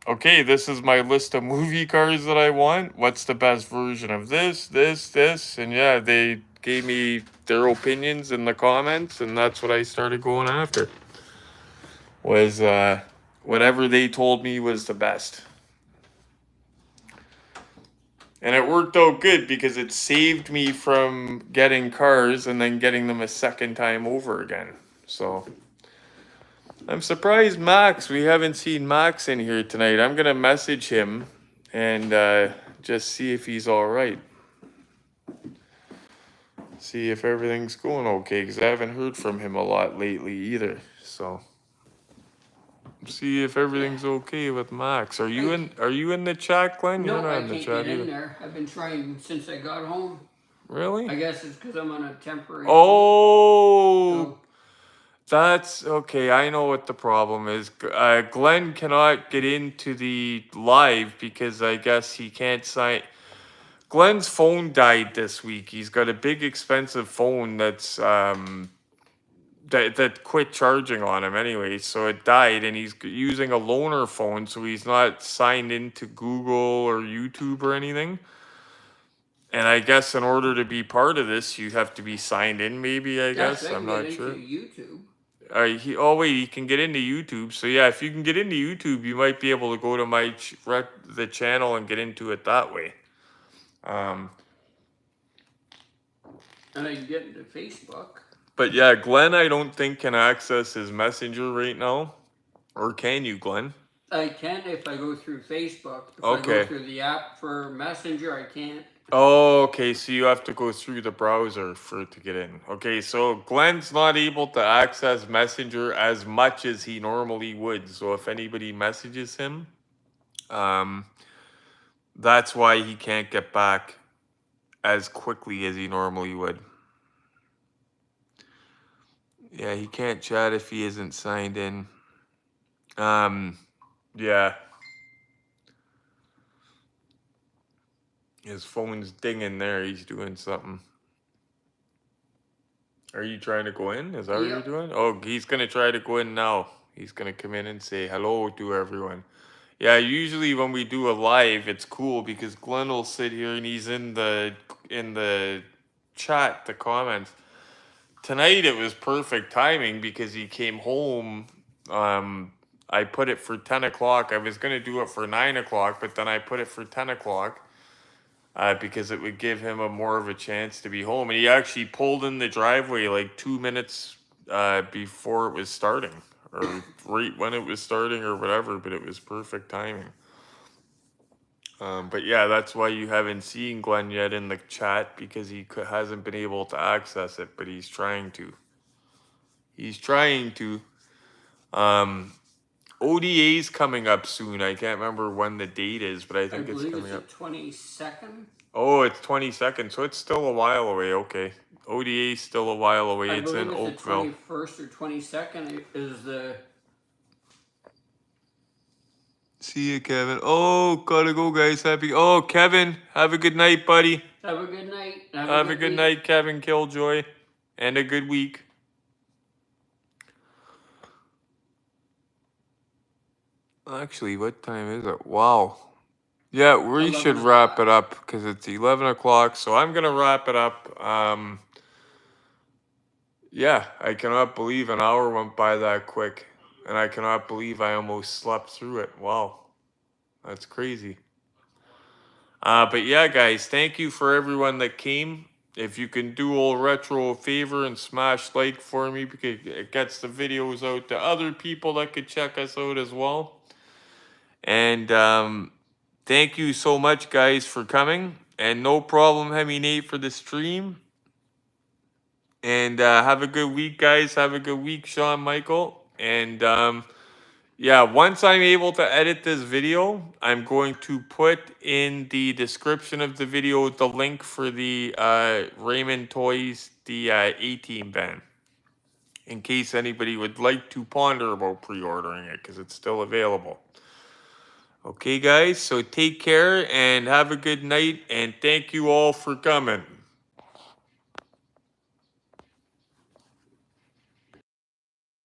okay, this is my list of movie cars that I want. What's the best version of this, this? And yeah, they gave me their opinions in the comments, and that's what I started going after. Was whatever they told me was the best. And it worked out good because it saved me from getting cars and then getting them a second time over again. So I'm surprised we haven't seen Max in here tonight. I'm going to message him and just see if he's all right. See if everything's going okay, because I haven't heard from him a lot lately either. So see if everything's okay with Max. Are you in the chat, Glenn? No, You're not I in the can't chat get in either. there. I've been trying since I got home. Really? I guess it's because I'm on a temporary. Oh, that's okay. I know what the problem is. Glenn cannot get into the live because I guess he can't sign. Glenn's phone died this week. He's got a big expensive phone that's that quit charging on him anyway, so it died, and he's using a loaner phone, so he's not signed into Google or YouTube or anything. And I guess in order to be part of this, you have to be signed in. Maybe I guess I'm not sure. YouTube. He can get into YouTube. So yeah, if you can get into YouTube, you might be able to go to the channel and get into it that way. And I can get into Facebook. But yeah, Glenn, I don't think can access his Messenger right now. Or can you, Glenn? I can if I go through Facebook. If Okay. I go through the app for Messenger, I can't. Oh, okay. So you have to go through the browser for it to get in. Okay, so Glenn's not able to access Messenger as much as he normally would. So if anybody messages him, that's why he can't get back as quickly as he normally would. Yeah, he can't chat if he isn't signed in. Yeah. His phone's dinging there. He's doing something. Are you trying to go in? Is that what you're doing? Oh, he's going to try to go in now. He's going to come in and say hello to everyone. Yeah, usually when we do a live, it's cool because Glenn will sit here and he's in the chat, the comments. Tonight it was perfect timing because he came home. I put it for 10 o'clock. I was going to do it for 9 o'clock, but then I put it for 10 o'clock. Because it would give him more of a chance to be home. And he actually pulled in the driveway like 2 minutes before it was starting, or right when it was starting or whatever, but it was perfect timing. But yeah, that's why you haven't seen Glenn yet in the chat, because he hasn't been able to access it, but he's trying to. He's trying to. ODA's coming up soon. I can't remember when the date is, but I think it's coming up. 22nd. Oh, it's 22nd, so it's still a while away. Okay, ODA's still a while away. It's in Oakville. The 21st or 22nd is the. See you, Kevin. Oh, gotta go, guys. Oh, Kevin, have a good night, buddy. Have a good night. Have a good night, Kevin Killjoy, and a good week. Actually, what time is it? Wow. Yeah, we should wrap it up because it's 11 o'clock. So I'm going to wrap it up. Yeah, I cannot believe an hour went by that quick. And I cannot believe I almost slept through it. Wow. That's crazy. But yeah, guys, thank you for everyone that came. if you can do old Retro a favor and smash like for me, because it gets the videos out to other people that could check us out as well. And thank you so much, guys, for coming. And no problem, Hemi Nate, for the stream. And have a good week, guys. Have a good week, Sean Michael. And yeah, once I'm able to edit this video, I'm going to put in the description of the video the link for the Ramen Toys, the A-Team band, in case anybody would like to ponder about pre-ordering it, because it's still available. Okay, guys, so take care and have a good night, and thank you all for coming.